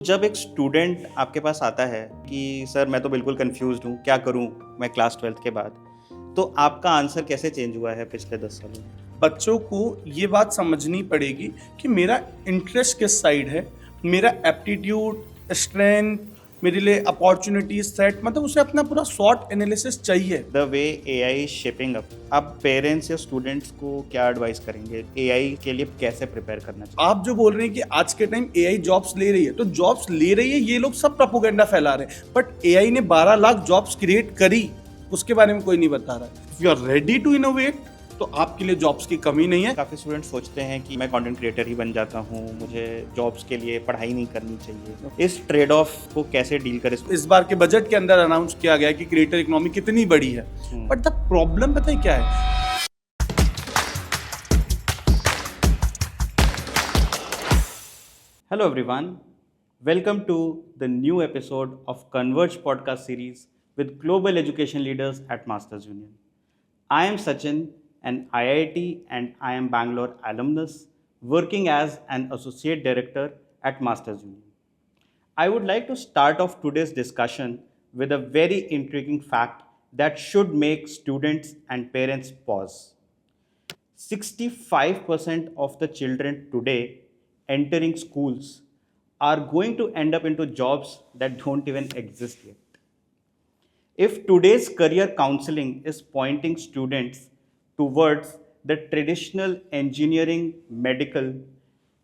जब एक स्टूडेंट आपके पास आता है कि सर मैं तो बिल्कुल कंफ्यूज्ड हूँ, क्या करूँ मैं क्लास 12th के बाद, तो आपका आंसर कैसे चेंज हुआ है पिछले 10 सालों में? बच्चों को ये बात समझनी पड़ेगी कि मेरा इंटरेस्ट किस साइड है, मेरा एप्टीट्यूड, स्ट्रेंथ, मेरे लिए अपॉर्चुनिटीज सेट, मतलब उसे अपना पूरा शॉर्ट एनालिसिस चाहिए। The way AI is shaping up, आप पेरेंट्स या स्टूडेंट्स को क्या एडवाइस करेंगे? एआई के लिए कैसे प्रिपेयर करना चाहिए? आप जो बोल रहे हैं कि आज के टाइम एआई जॉब्स ले रही है, तो जॉब्स ले रही है, ये लोग सब प्रोपोगेंडा फैला रहे हैं, बट एआई ने 12 लाख जॉब्स क्रिएट करी, उसके बारे में कोई नहीं बता रहा है। If you are ready to innovate तो आपके लिए जॉब्स की कमी नहीं है। काफ़ी स्टूडेंट सोचते हैं कि मैं कंटेंट क्रिएटर ही बन जाता हूँ, मुझे जॉब्स के लिए पढ़ाई नहीं करनी चाहिए। इस ट्रेड ऑफ को कैसे डील करें? इस बार के बजट के अंदर अनाउंस किया गया कि क्रिएटर इकोनॉमी कितनी बड़ी है, बट द प्रॉब्लम पता है क्या है? Hello everyone, welcome to the new episode of Converge podcast series with global education leaders at Masters Union. I am Sachin, an IIT and IIM Bangalore alumnus working as an associate director at Masters Union. I would like to start off today's discussion with a very intriguing fact that should make students and parents pause. 65% of the children today entering schools are going to end up into jobs that don't even exist yet. If today's career counseling is pointing students towards the traditional engineering, medical,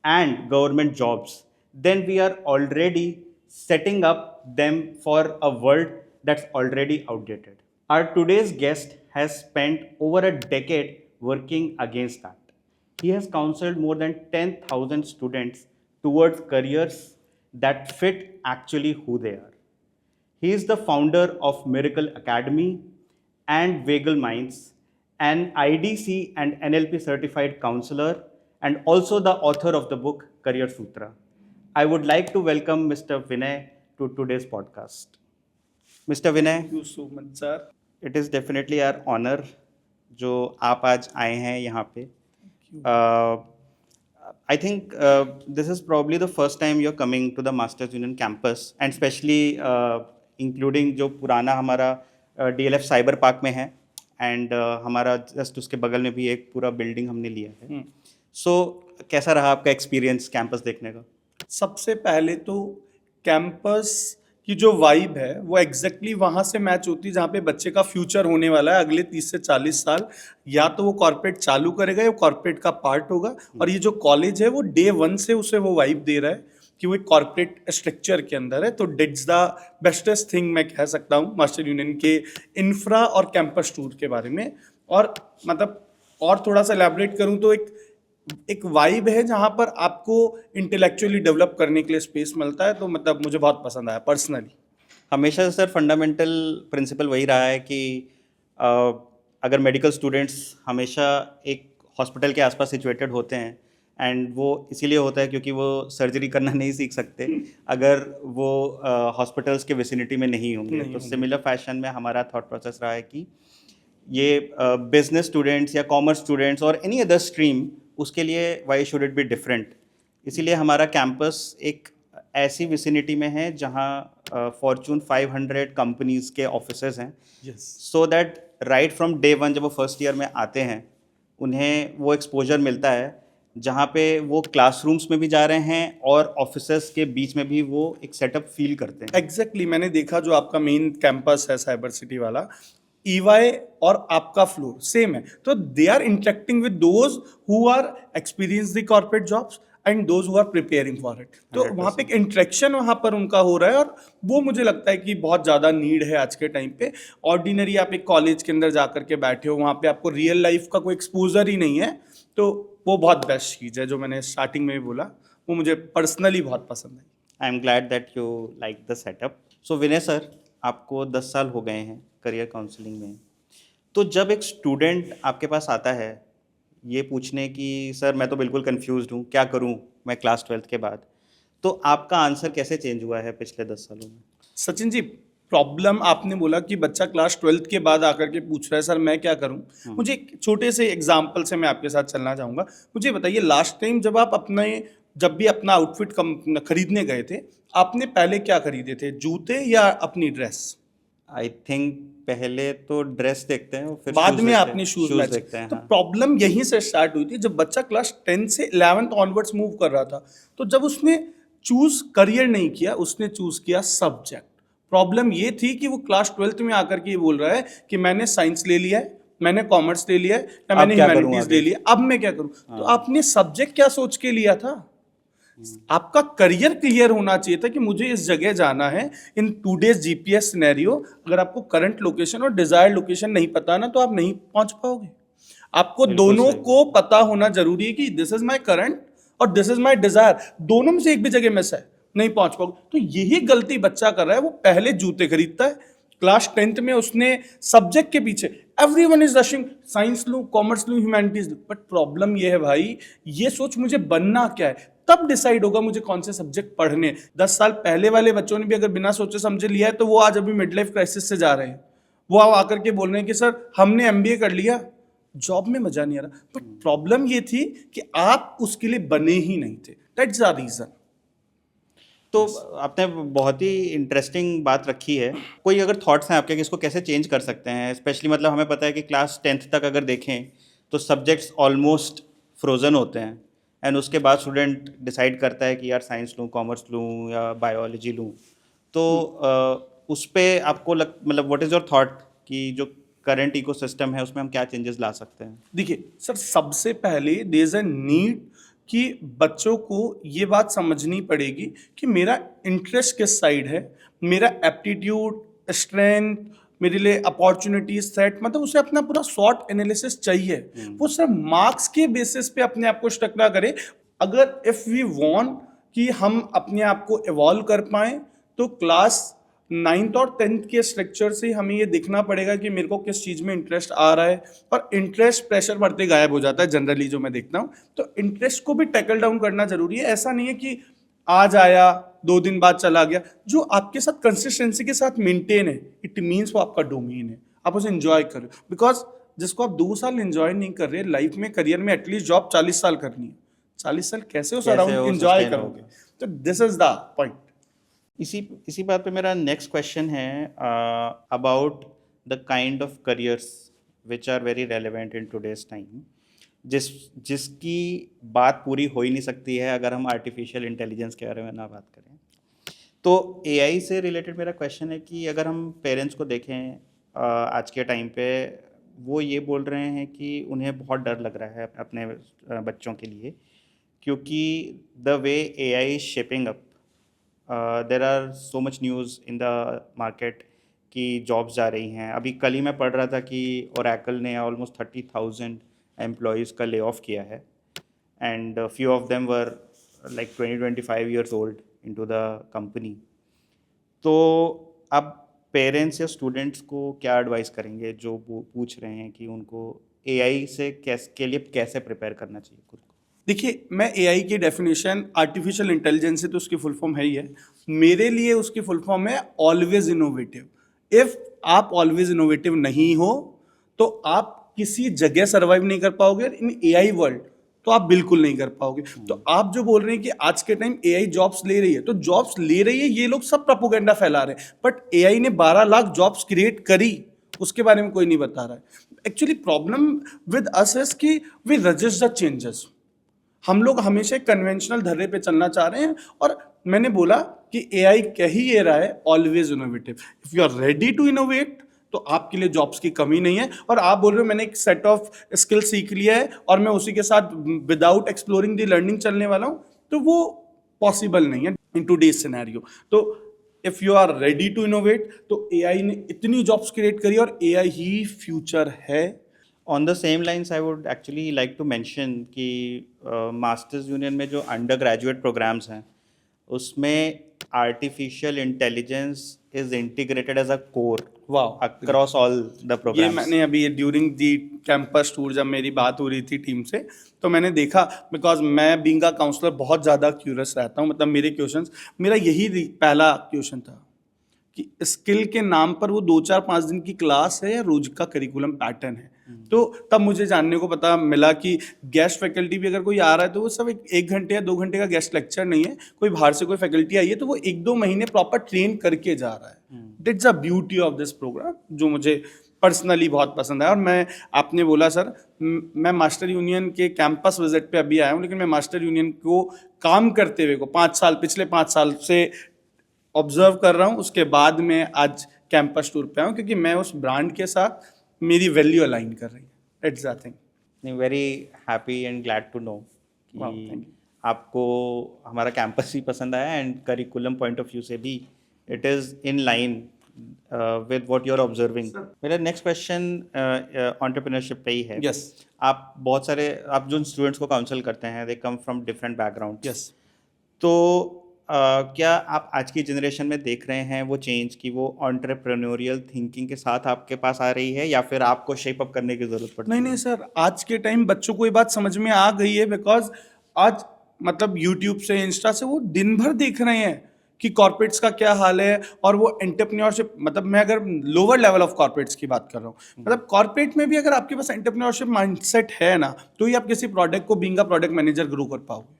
and government jobs, then we are already setting up them for a world that's already outdated. Our today's guest has spent over a decade working against that. He has counseled more than 10,000 students towards careers that fit actually who they are. He is the founder of Miracle Academy and Vagal Minds, an IDC and NLP certified counselor, and also the author of the book Career Sutra. I would like to welcome Mr. Vinay to today's podcast. Mr. Vinay, Thank you so much, sir. it is definitely our honor जो आप आज आए हैं यहाँ पे. I think this is probably the first time you're coming to the Masters Union campus, and especially including जो पुराना हमारा DLF साइबर पार्क में है, एंड हमारा जस्ट उसके बगल में भी एक पूरा बिल्डिंग हमने लिया है. सो कैसा रहा आपका एक्सपीरियंस कैंपस देखने का? सबसे पहले तो कैंपस की जो वाइब है वो एग्जैक्टली वहाँ से मैच होती है जहाँ पे बच्चे का फ्यूचर होने वाला है अगले 30 से 40 साल. या तो वो कॉर्पोरेट चालू करेगा या कॉर्पोरेट का पार्ट होगा, और ये जो कॉलेज है वो डे 1 से उसे वो वाइब दे रहा है कि वो एक कॉर्पोरेट स्ट्रक्चर के अंदर है. तो डेट्स द बेस्टेस्ट थिंग मैं कह सकता हूँ मास्टर यूनियन के इंफ्रा और कैंपस टूर के बारे में. और मतलब और थोड़ा सा एलैबोरेट करूँ तो एक वाइब है जहाँ पर आपको इंटेलेक्चुअली डेवलप करने के लिए स्पेस मिलता है. तो मतलब मुझे बहुत पसंद आया पर्सनली. हमेशा सर फंडामेंटल प्रिंसिपल वही रहा है कि अगर मेडिकल स्टूडेंट्स हमेशा एक हॉस्पिटल के आसपास सिचुएटेड होते हैं, एंड वो इसीलिए होता है क्योंकि वो सर्जरी करना नहीं सीख सकते अगर वो हॉस्पिटल्स के विसिनिटी में नहीं होंगे. तो सिमिलर फैशन में हमारा थॉट प्रोसेस रहा है कि ये बिजनेस स्टूडेंट्स या कॉमर्स स्टूडेंट्स और एनी अदर स्ट्रीम, उसके लिए why should it be different. इसीलिए हमारा कैंपस एक ऐसी विसिनिटी में है जहाँ फॉर्चून 500 कंपनीज के ऑफिसेज हैं, so that right from day 1 जब वो फर्स्ट ईयर में आते हैं उन्हें वो एक्सपोजर मिलता है जहाँ पे वो क्लासरूम्स में भी जा रहे हैं और ऑफिसेस के बीच में भी वो एक सेटअप फील करते हैं. एग्जैक्टली मैंने देखा जो आपका मेन कैंपस है साइबर सिटी वाला, EY और आपका फ्लोर सेम है. तो they are interacting with those who are experience the corporate jobs and those who are preparing for it. तो वहाँ पे एक इंटरेक्शन वहाँ पर उनका हो रहा है, और वो मुझे लगता है कि बहुत ज़्यादा नीड है आज के टाइम पे. ऑर्डिनरी आप एक कॉलेज के अंदर जा करके बैठे हो, वहाँ पे आपको रियल लाइफ का कोई एक्सपोजर ही नहीं है. तो वो बहुत बेस्ट चीज़ है जो मैंने स्टार्टिंग में भी बोला, वो मुझे पर्सनली बहुत पसंद है. I am glad that you like the setup. So Vinay sir, आपको 10 साल हो गए हैं करियर काउंसलिंग में. तो जब एक स्टूडेंट आपके पास आता है ये पूछने कि सर मैं तो बिल्कुल कंफ्यूज्ड हूँ, क्या करूँ मैं क्लास 12th के बाद, तो आपका आंसर कैसे चेंज हुआ है पिछले 10 सालों में? सचिन जी, प्रॉब्लम आपने बोला कि बच्चा क्लास 12th के बाद आकर के पूछ रहा है सर मैं क्या करूं. मुझे एक छोटे से एग्जाम्पल से मैं आपके साथ चलना चाहूँगा. मुझे बताइए लास्ट टाइम जब आप अपने जब भी अपना आउटफिट खरीदने गए थे, आपने पहले क्या खरीदे थे, जूते या अपनी ड्रेस? आई थिंक पहले तो ड्रेस देखते हैं और फिर बाद शूज में देखते आपने हैं, शूज शूज मैच। देखते हैं, तो हाँ। प्रॉब्लम यहीं से स्टार्ट हुई थी, जब बच्चा क्लास 10 से 11th ऑनवर्ड्स मूव कर रहा था, तो जब उसने चूज करियर नहीं किया, उसने चूज किया सब्जेक्ट। प्रॉब्लम ये थी कि वो क्लास 12th में आकर के ये बोल रहा है कि मैंने साइंस ले लिया है, मैंने कॉमर्स ले लिया है, या अब मैंने क्या करूं ह्यूमैनिटीज ले आगे? लिया, अब मैं क्या करूं? तो हाँ। आपने सब्जेक्ट क्या सोच के लिया था? आपका करियर क्लियर होना चाहिए था कि मुझे इस जगह जाना है। इन टूडेज जीपीएस सिनेरियो, अगर आपको करंट लोकेशन और डिजायर्ड लोकेशन नहीं पता ना, तो आप नहीं पहुंच पाओगे। आपको बिल्कुल दोनों सही। को पता होना जरूरी है कि दिस इज माय करंट और दिस इज माय डिजायर, दोनों में से एक भी जगह मिस है, नहीं पहुंच पाओगे। तो यही गलती बच्चा कर रहा है, वो पहले जूते खरीदता है, क्लास 10th में उसने सब्जेक्ट के पीछे, एवरीवन इज रशिंग, साइंस लूं, कॉमर्स लूं, ह्यूमैनिटीज लूं, बट प्रॉब्लम ये है भाई, ये सोच मुझे बनना क्या है, तब डिसाइड होगा मुझे कौन से सब्जेक्ट पढ़ने। 10 साल पहले वाले बच्चों ने भी अगर बिना सोचे समझे लिया है, तो वो आज अभी मिड लाइफ क्राइसिस से जा रहे हैं। वो अब आकर के बोल रहे हैं कि सर हमने एमबीए कर लिया, जॉब में मजा नहीं आ रहा। बट प्रॉब्लम ये थी कि आप उसके लिए बने ही नहीं थे, दैट्स द रीजन। तो आपने बहुत ही इंटरेस्टिंग बात रखी है। कोई अगर थॉट्स हैं आपके कि इसको कैसे चेंज कर सकते हैं? स्पेशली मतलब हमें पता है कि क्लास 10th तक अगर देखें तो सब्जेक्ट्स ऑलमोस्ट फ्रोजन होते हैं, एंड उसके बाद स्टूडेंट डिसाइड करता है कि यार साइंस लूँ, कॉमर्स लूँ या बायोलॉजी लूँ। तो उस पे आपको मतलब व्हाट इज़ योर थॉट कि जो करंट इकोसिस्टम है उसमें हम क्या चेंजेस ला सकते हैं? देखिए सर, सबसे पहले देयर इज अ नीड कि बच्चों को ये बात समझनी पड़ेगी कि मेरा इंटरेस्ट किस साइड है, मेरा एप्टीट्यूड, स्ट्रेंथ, मेरे लिए अपॉर्चुनिटीज सेट, मतलब उसे अपना पूरा शॉर्ट एनालिसिस चाहिए। वो सर मार्क्स के बेसिस पे अपने आप को स्टक ना करे। अगर इफ वी वांट कि हम अपने आप को इवॉल्व कर पाए, तो क्लास 9th और 10th के स्ट्रक्चर से हमें ये देखना पड़ेगा कि मेरे को किस चीज़ में इंटरेस्ट आ रहा है। और इंटरेस्ट प्रेशर बढ़ते गायब हो जाता है जनरली, जो मैं देखता हूँ। तो इंटरेस्ट को भी टैकल डाउन करना जरूरी है। ऐसा नहीं है कि आज आया 2 दिन बाद चला गया। जो आपके साथ कंसिस्टेंसी के साथ मेंटेन है, इट मीन्स वो आपका डोमेन है, आप उसे एंजॉय करो। बिकॉज जिसको आप 2 साल एंजॉय नहीं कर रहे लाइफ में, करियर में एटलीस्ट जॉब 40 साल करनी है, 40 साल कैसे उस कैसे अराउंड वो एंजॉय sustain करोगे? होगा? तो दिस इज द पॉइंट। इसी इसी बात पे मेरा नेक्स्ट क्वेश्चन है about the kind of careers which are very relevant in today's time, जिसकी बात पूरी हो ही नहीं सकती है अगर हम आर्टिफिशियल इंटेलिजेंस के बारे में ना बात करें। तो एआई से रिलेटेड मेरा क्वेश्चन है कि अगर हम पेरेंट्स को देखें आज के टाइम पे, वो ये बोल रहे हैं कि उन्हें बहुत डर लग रहा है अपने बच्चों के लिए, क्योंकि the way AI is shaping up, there are so much news in the market कि जॉब्स जा रही हैं। अभी कल ही मैं पढ़ रहा था कि ओरेकल ने ऑलमोस्ट 30,000 एम्प्लॉयज़ का ले ऑफ किया है, and few of them were like 20-25 years old into the company. तो अब पेरेंट्स या स्टूडेंट्स को क्या एडवाइस करेंगे जो पूछ रहे हैं कि उनको एआई से के लिए कैसे प्रिपेयर करना चाहिए खुद को? देखिए, मैं एआई की डेफिनेशन, आर्टिफिशियल इंटेलिजेंस है तो उसकी फुल फॉर्म है ही है। मेरे लिए उसकी फुल फॉर्म है ऑलवेज इनोवेटिव। इफ आप ऑलवेज इनोवेटिव नहीं हो, तो आप किसी जगह सर्वाइव नहीं कर पाओगे। इन एआई वर्ल्ड तो आप बिल्कुल नहीं कर पाओगे। तो आप जो बोल रहे हैं कि आज के टाइम एआई जॉब्स ले रही है, तो जॉब्स ले रही है, ये लोग सब प्रोपेगेंडा फैला रहे हैं। बट एआई ने 12 लाख जॉब्स क्रिएट करी, उसके बारे में कोई नहीं बता रहा है। Actually problem with us is कि वी रजिस्ट द चेंजेस। हम लोग हमेशा कन्वेंशनल धर्रे पे चलना चाह रहे हैं। और मैंने बोला कि एआई कह ही ये रहा है always innovative. If you are ready to innovate, तो आपके लिए जॉब्स की कमी नहीं है। और आप बोल रहे हो मैंने एक सेट ऑफ स्किल सीख लिया है और मैं उसी के साथ विदाउट एक्सप्लोरिंग द लर्निंग चलने वाला हूं, तो वो पॉसिबल नहीं है इन टूडेज सिनेरियो। तो if you are ready to innovate, तो एआई ने इतनी जॉब्स क्रिएट करी और एआई ही फ्यूचर है। On the same lines I would actually like to mention कि मास्टर्स यूनियन में जो अंडर ग्रेजुएट प्रोग्राम्स हैं, उसमें artificial intelligence is integrated as a core वाह, अक्रॉस ऑल द ये प्रोग्राम्स। मैंने अभी ड्यूरिंग दी कैंपस टूर, जब मेरी बात हो रही थी टीम से, तो मैंने देखा। बिकॉज मैं बीइंग अ काउंसलर बहुत ज़्यादा क्यूरियस रहता हूँ। मतलब मेरे क्वेश्चंस, मेरा यही पहला क्वेश्चन था कि स्किल के नाम पर वो 2-4-5 दिन की क्लास है या रोज का करिकुलम पैटर्न है। तो तब मुझे जानने को पता मिला कि गेस्ट फैकल्टी भी अगर कोई आ रहा है तो वो सब एक घंटे या 2 घंटे का गेस्ट लेक्चर नहीं है, कोई बाहर से कोई फैकल्टी आई है तो वो 1-2 महीने प्रॉपर ट्रेन करके जा रहा है। That's a beauty of this program जो मुझे पर्सनली बहुत पसंद है। और मैं, आपने बोला सर, मैं मास्टर यूनियन के कैंपस विजिट पे अभी आया हूँ, लेकिन मैं मास्टर यूनियन को काम करते हुए को 5 साल, पिछले 5 साल से ऑब्जर्व कर रहा हूँ। उसके बाद मैं आज कैंपस टूर पे आया हूँ क्योंकि मैं उस ब्रांड के साथ मेरी वैल्यू अलाइन कर रही है। It's the thing. नहीं, very happy and glad to know Wow, thank कि you. आपको हमारा कैंपस ही पसंद आया and curriculum point of view से भी it is in line with what you are observing. मेरा नेक्स्ट क्वेश्चन एंटरप्रेन्योरशिप पे ही है। Yes. आप बहुत सारे, आप जो स्टूडेंट्स को काउंसिल करते हैं, they come from different background. Yes. तो क्या आप आज की जनरेशन में देख रहे हैं वो चेंज कि वो एंटरप्रेन्योरियल थिंकिंग के साथ आपके पास आ रही है, या फिर आपको शेप अप करने की ज़रूरत पड़ती है? नहीं सर, आज के टाइम बच्चों को ये बात समझ में आ गई है बिकॉज आज मतलब यूट्यूब से, इंस्टा से वो दिन भर देख रहे हैं कि कॉर्पोरेट्स का क्या हाल है। और वो एंटरप्रेन्योरशिप, मतलब मैं अगर लोअर लेवल ऑफ कॉर्पोरेट्स की बात कर रहा हूँ, मतलब कॉर्पोरेट में भी अगर आपके पास एंटरप्रेन्योरशिप माइंडसेट है ना, तो ही आप किसी प्रोडक्ट को being a product manager grow कर पाओगे,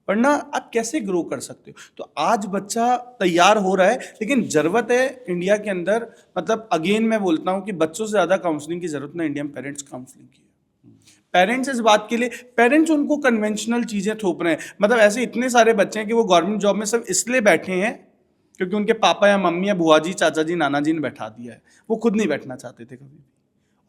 वरना आप कैसे ग्रो कर सकते हो। तो आज बच्चा तैयार हो रहा है, लेकिन जरूरत है इंडिया के अंदर, मतलब अगेन मैं बोलता हूँ कि बच्चों से ज्यादा काउंसलिंग की जरूरत ना इंडियन पेरेंट्स काउंसलिंग की है। पेरेंट्स इस बात के लिए, पेरेंट्स उनको कन्वेंशनल चीजें थोप रहे हैं। मतलब ऐसे इतने सारे बच्चे हैं कि वो गवर्नमेंट जॉब में सब इसलिए बैठे हैं क्योंकि उनके पापा या मम्मी या बुआ जी, चाचा जी, नाना जी ने बैठा दिया है, वो खुद नहीं बैठना चाहते थे कभी भी।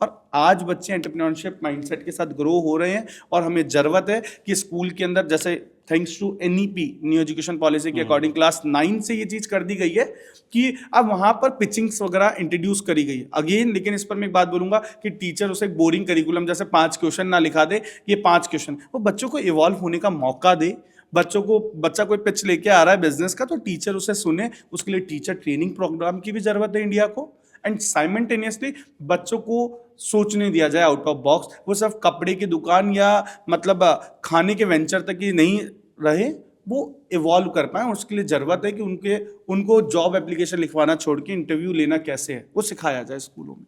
और आज बच्चे एंटरप्रेन्योरशिप माइंडसेट के साथ ग्रो हो रहे हैं और हमें जरूरत है कि स्कूल के अंदर, जैसे thanks to NEP, new education policy के अकॉर्डिंग क्लास 9 से ये चीज कर दी गई है कि अब वहां पर पिचिंग्स वगैरह इंट्रोड्यूस करी गई है अगेन। लेकिन इस पर मैं एक बात बोलूंगा कि टीचर उसे बोरिंग करिकुलम जैसे 5 क्वेश्चन ना लिखा दे, ये 5 क्वेश्चन, वो बच्चों को इवॉल्व होने का मौका दे। बच्चा कोई पिच लेके आ रहा है बिजनेस का, तो टीचर उसे सुने। उसके लिए टीचर ट्रेनिंग प्रोग्राम की भी जरूरत है इंडिया को। एंड साइमल्टेनियसली बच्चों को सोचने दिया जाए आउट ऑफ बॉक्स। वो सिर्फ कपड़े की दुकान या मतलब खाने के वेंचर तक ही नहीं रहे, वो इवॉल्व कर पाए। उसके लिए जरूरत है कि उनको जॉब एप्लीकेशन लिखवाना छोड़ के इंटरव्यू लेना कैसे है वो सिखाया जाए स्कूलों में।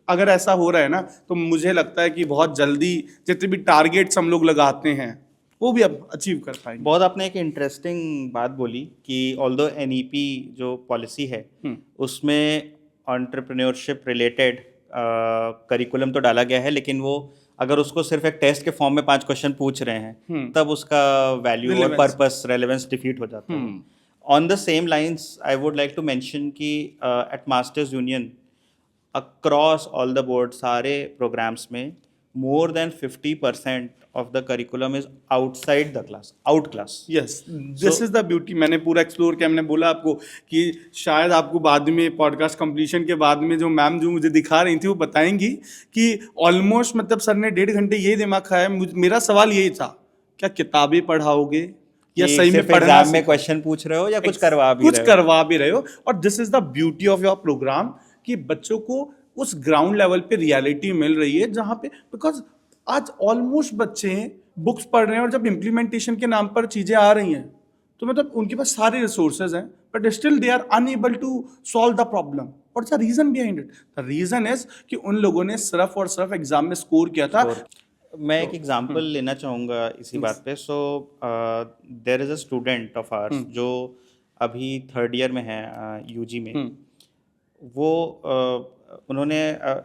अगर ऐसा हो रहा है ना, तो मुझे लगता है कि बहुत जल्दी जितने भी टारगेट्स हम लोग लगाते हैं वो भी अब अचीव कर पाएंगे। बहुत आपने एक इंटरेस्टिंग बात बोली कि ऑल्दो एनईपी जो पॉलिसी है उसमें एंटरप्रेन्योरशिप रिलेटेड करिकुलम तो डाला गया है, लेकिन वो अगर उसको सिर्फ एक टेस्ट के फॉर्म में 5 क्वेश्चन पूछ रहे हैं तब उसका वैल्यू और पर्पस, रेलेवेंस डिफीट हो जाता है। On the same lines I would like to mention कि at Masters Union across all the board सारे प्रोग्राम्स में more than 50% of the curriculum is outside the class, out class. Yes, this is the beauty. मैंने पूरा explore किया। मैंने बोला आपको कि शायद आपको बाद में पॉडकास्ट कंप्लीशन के बाद में जो मैम जो मुझे दिखा रही थी वो बताएंगी कि ऑलमोस्ट, मतलब सर ने 1.5 घंटे ये दिमाग खाया। मेरा सवाल यही था, क्या किताबें पढ़ाओगे या कि सही में सिर्फ पढ़ना एग्जाम में क्वेश्चन पूछ रहे हो या कुछ करवा भी रहे हो? करवा भी रहे हो। और this is the beauty of your program कि बच्चों को उस ग्राउंड लेवल पे रियलिटी मिल रही है, जहां पे, बिकॉज आज ऑलमोस्ट बच्चे बुक्स पढ़ रहे हैं और जब इम्प्लीमेंटेशन के नाम पर चीजें आ रही हैं तो मतलब उनके पास सारे रिसोर्सेज हैं, but still they are unable to solve the problem. What's the reason behind it? The reason is कि उन लोगों ने सिर्फ और सिर्फ एग्जाम में स्कोर किया था। मैं एक एग्जांपल लेना चाहूँगा इसी बात पे। So there is a student of ours जो अभी 3rd ईयर में है यूजी में। वो उन्होंने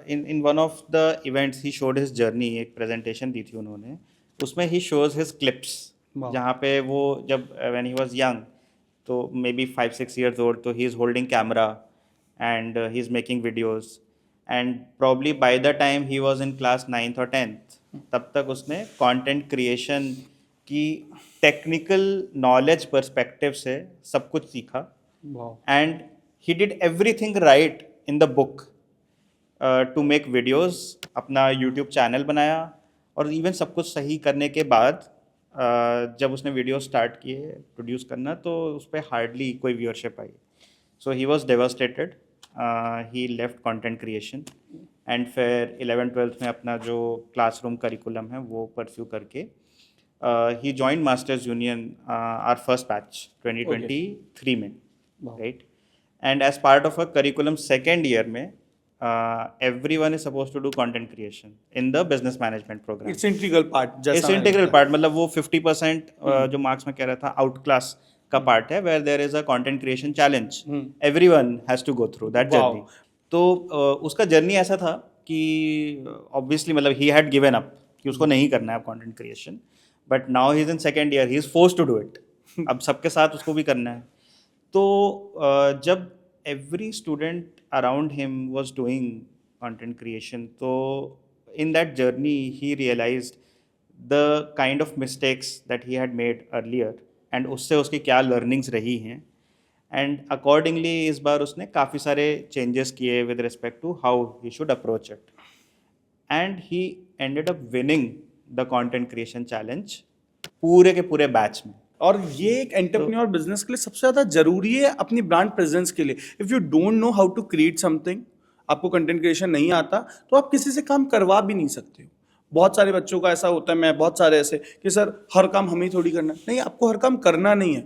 in one of the events he showed his journey, एक प्रेजेंटेशन दी थी उन्होंने, उसमें ही शोज हिज क्लिप्स जहाँ पे वो जब व्हेन ही वाज यंग, तो मे बी 5-6 years old, तो he is holding camera and he is making videos and probably by the time he was in class 9th और 10th तब तक उसने कंटेंट क्रिएशन की टेक्निकल नॉलेज पर्सपेक्टिव से सब कुछ सीखा। And he did everything right in the book to make videos, अपना यूट्यूब चैनल बनाया, और इवन सब कुछ सही करने के बाद जब उसने वीडियो स्टार्ट किए प्रोड्यूस करना तो उस पर हार्डली कोई viewership I. So he was devastated, he left content creation and फिर 11th-12th में अपना जो क्लासरूम करिकुलम है वो परस्यू करके ही joined Masters Union are first batch 2023 में, right. and as part of a curriculum second year में everyone is supposed to do content creation in the business management program. It's integral part it's जैसा मैंने integral बताया। Part, मतलब वो 50% जो marks में कह रहा था आउट क्लास का पार्ट है, where there is a content creation challenge, everyone has to go through that Wow. Journey. तो उसका जर्नी ऐसा था कि ऑब्वियसली मतलब ही हैड गिवन अप कि उसको नहीं करना है अब content creation, but now he is in second year, he is forced to do it. अब सबके साथ उसको भी करना है। तो जब every student around him was doing content creation, so in that journey he realized the kind of mistakes that he had made earlier and उससे उसकी क्या learnings रही हैं, and accordingly इस बार उसने काफ़ी सारे changes किए with respect to how he should approach it, and he ended up winning the content creation challenge पूरे के पूरे बैच में। और ये एक एंटरप्रेन्योर बिजनेस के लिए सबसे ज्यादा जरूरी है अपनी ब्रांड प्रेजेंस के लिए। If you don't know how to create something, आपको कंटेंट क्रिएशन नहीं आता, तो आप किसी से काम करवा भी नहीं सकते हो। बहुत सारे बच्चों का ऐसा होता है, मैं बहुत सारे ऐसे कि सर हर काम हमें ही थोड़ी करना है। नहीं, आपको हर काम करना नहीं है,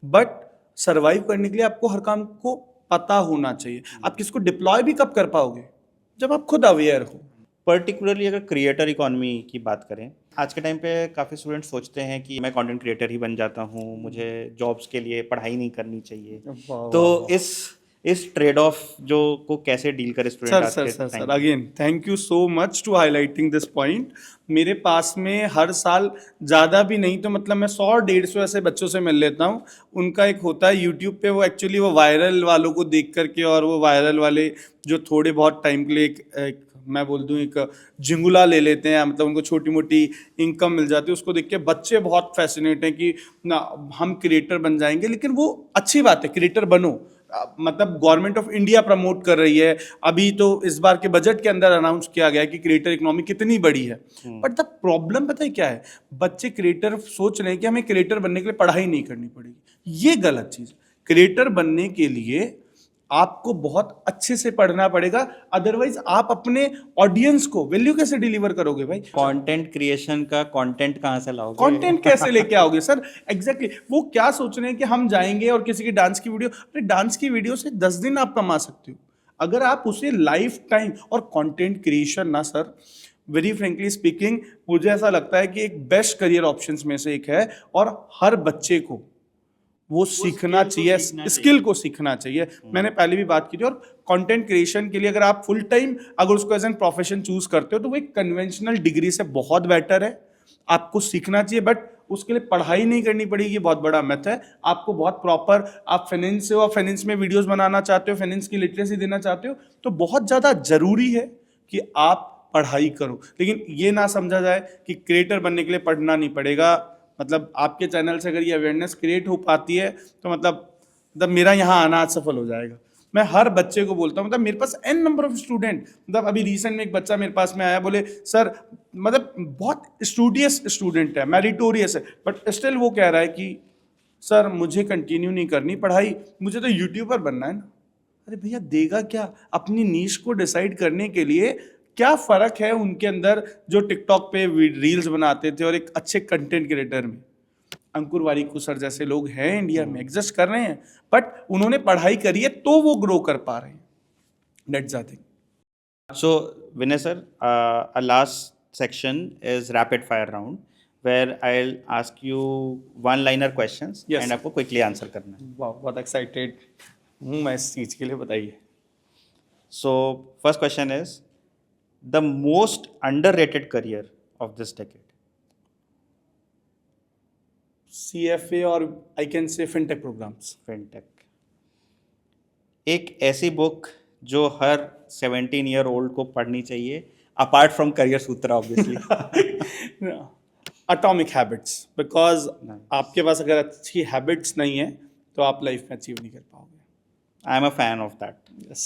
बट सर्वाइव करने के लिए आपको हर काम को पता होना चाहिए। आप किसको डिप्लॉय भी कब कर पाओगे? जब आप खुद अवेयर हो। पर्टिकुलरली अगर क्रिएटर इकोनॉमी की बात करें, आज के टाइम पे काफ़ी स्टूडेंट्स सोचते हैं कि मैं कंटेंट क्रिएटर ही बन जाता हूँ, मुझे जॉब्स के लिए पढ़ाई नहीं करनी चाहिए। तो इस ट्रेड ऑफ जो को कैसे डील करे स्टूडेंट आज के time sir again thank you so much to highlighting this point. मेरे पास में हर साल ज़्यादा भी नहीं तो मतलब मैं 100-150 ऐसे बच्चों से मिल लेता हूँ। उनका एक होता है यूट्यूब पे, वो एक्चुअली वो वायरल वालों को देख करके, और वो वायरल वाले जो थोड़े बहुत टाइम के लिए एक मैं बोल दूँ एक झिंगुला ले लेते हैं, मतलब उनको छोटी मोटी इनकम मिल जाती है, उसको देख के बच्चे बहुत फैसिनेट हैं कि ना हम क्रिएटर बन जाएंगे। लेकिन वो अच्छी बात है, क्रिएटर बनो, मतलब गवर्नमेंट ऑफ इंडिया प्रमोट कर रही है। अभी तो इस बार के बजट के अंदर अनाउंस किया गया है कि क्रिएटर इकोनॉमी कितनी बड़ी है। बट द प्रॉब्लम पता है क्या है? बच्चे क्रिएटर सोच रहे हैं कि हमें क्रिएटर बनने के लिए पढ़ाई नहीं करनी पड़ेगी। ये गलत चीज। क्रिएटर बनने के लिए आपको बहुत अच्छे से पढ़ना पड़ेगा, अदरवाइज आप अपने ऑडियंस को वैल्यू कैसे डिलीवर करोगे भाई? कंटेंट क्रिएशन का कंटेंट कहाँ से लाओगे? कंटेंट कैसे लेके आओगे सर? एग्जैक्टली वो क्या सोच रहे हैं कि हम जाएंगे और किसी की डांस की वीडियो, अरे डांस की वीडियो से 10 दिन आप कमा सकते हो अगर आप उसे लाइफ टाइम। और कंटेंट क्रिएशन ना सर, वेरी फ्रेंकली स्पीकिंग, मुझे ऐसा लगता है कि एक बेस्ट करियर ऑप्शंस में से एक है, और हर बच्चे को वो सीखना चाहिए, स्किल को सीखना चाहिए। मैंने पहले भी बात की थी। और कंटेंट क्रिएशन के लिए अगर आप फुल टाइम अगर उसको एज एन प्रोफेशन चूज करते हो, तो वो एक कन्वेंशनल डिग्री से बहुत बेटर है। आपको सीखना चाहिए, बट उसके लिए पढ़ाई नहीं करनी पड़ेगी, बहुत बड़ा मिथ है। आपको बहुत प्रॉपर, आप फाइनेंस से हो, आप फाइनेंस में वीडियोस बनाना चाहते हो, फाइनेंस की लिटरेसी देना चाहते हो, तो बहुत ज़्यादा जरूरी है कि आप पढ़ाई करो। लेकिन ये ना समझा जाए कि क्रिएटर बनने के लिए पढ़ना नहीं पड़ेगा। मतलब आपके चैनल से अगर ये अवेयरनेस क्रिएट हो पाती है, तो मतलब मेरा यहाँ आना आज सफल हो जाएगा। मैं हर बच्चे को बोलता हूँ, मतलब मेरे पास n नंबर ऑफ स्टूडेंट, मतलब अभी रिसेंट में एक बच्चा मेरे पास में आया, बोले सर मतलब बहुत स्टूडियस स्टूडेंट है, मेरिटोरियस है, बट स्टिल वो कह रहा है कि सर मुझे कंटिन्यू नहीं करनी पढ़ाई, मुझे तो यूट्यूबर बनना है ना। अरे भैया देगा क्या? अपनी नीश को डिसाइड करने के लिए क्या फर्क है उनके अंदर जो टिकटॉक पे रील्स बनाते थे और एक अच्छे कंटेंट क्रिएटर में? अंकुर वारिकू सर जैसे लोग हैं इंडिया में, एग्जिस्ट कर रहे हैं, बट उन्होंने पढ़ाई करी है तो वो ग्रो कर पा रहे हैं। That's the thing. So, Vinay sir, our last section is rapid fire round, where I'll ask you one-liner questions Yes. and आपको quickly answer करना है। वाह, बहुत एक्साइटेड हूँ मैं इस चीज के लिए, बताइए। So, first question is the most underrated career of this decade. CFA और I can say fintech programs. FinTech. एक ऐसी बुक जो हर 17-year-old को पढ़नी चाहिए, apart from career sutra obviously. Atomic habits, because Nice. आपके पास अगर अच्छी हैबिट्स नहीं है तो आप लाइफ में अचीव नहीं कर पाओगे। I'm a fan of that. Yes.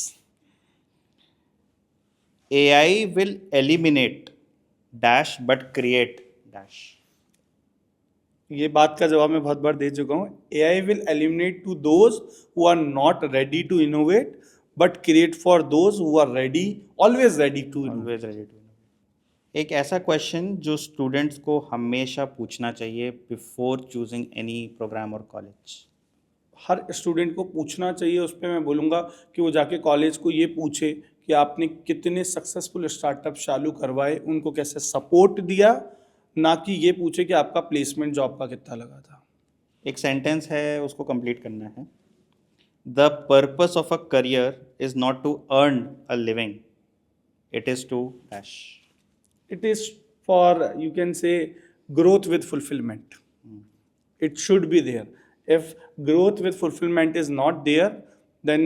AI will eliminate dash but create dash. ये बात का जवाब मैं बहुत बार दे चुका हूँ। AI will eliminate to those who are not ready to innovate, but create for those who are ready, always ready to innovate. Always ready to innovate. एक ऐसा क्वेश्चन जो स्टूडेंट्स को हमेशा पूछना चाहिए बिफोर चूजिंग एनी प्रोग्राम और college. हर student को पूछना चाहिए, उस पे मैं बोलूँगा कि वो जाके कॉलेज को ये पूछे कि आपने कितने सक्सेसफुल स्टार्टअप चालू करवाए, उनको कैसे सपोर्ट दिया, ना कि ये पूछे कि आपका प्लेसमेंट जॉब का कितना लगा था। एक सेंटेंस है, उसको कंप्लीट करना है. The purpose of a career is not to earn a living, it is to dash. It is for, you can say, growth with fulfillment. It should be there. If growth with fulfillment is not there, then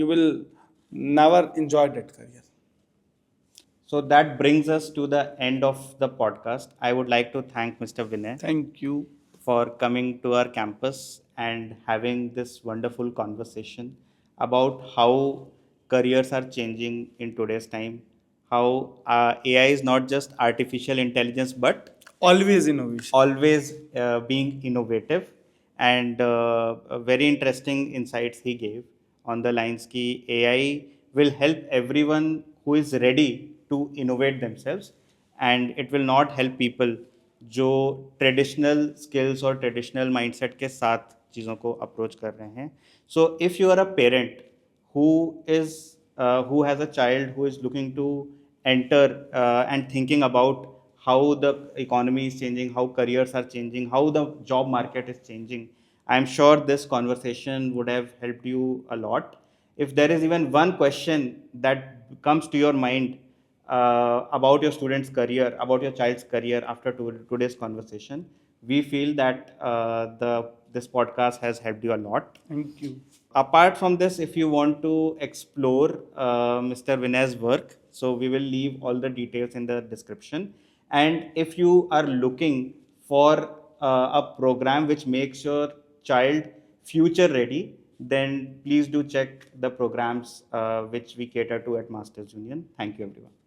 you will never enjoy that career. So that brings us to the end of the podcast. I would like to thank Mr. Vinay Thank you. for coming to our campus and having this wonderful conversation about how careers are changing in today's time, how AI is not just artificial intelligence but Always innovation. always being innovative, and very interesting insights he gave on the lines ki AI will help everyone who is ready to innovate themselves, and it will not help people जो traditional skills और traditional mindset के साथ चीज़ों को approach कर रहे हैं. So if you are a parent who is who has a child who is looking to enter and thinking about how the economy is changing, how careers are changing, how the job market is changing, I'm sure this conversation would have helped you a lot. If there is even one question that comes to your mind about your student's career, about your child's career after today's conversation, we feel that this podcast has helped you a lot. Thank you. Apart from this, if you want to explore Mr. Vinay's work, so we will leave all the details in the description. And if you are looking for a program which makes your child future ready, then please do check the programs which we cater to at Masters Union. Thank you, everyone.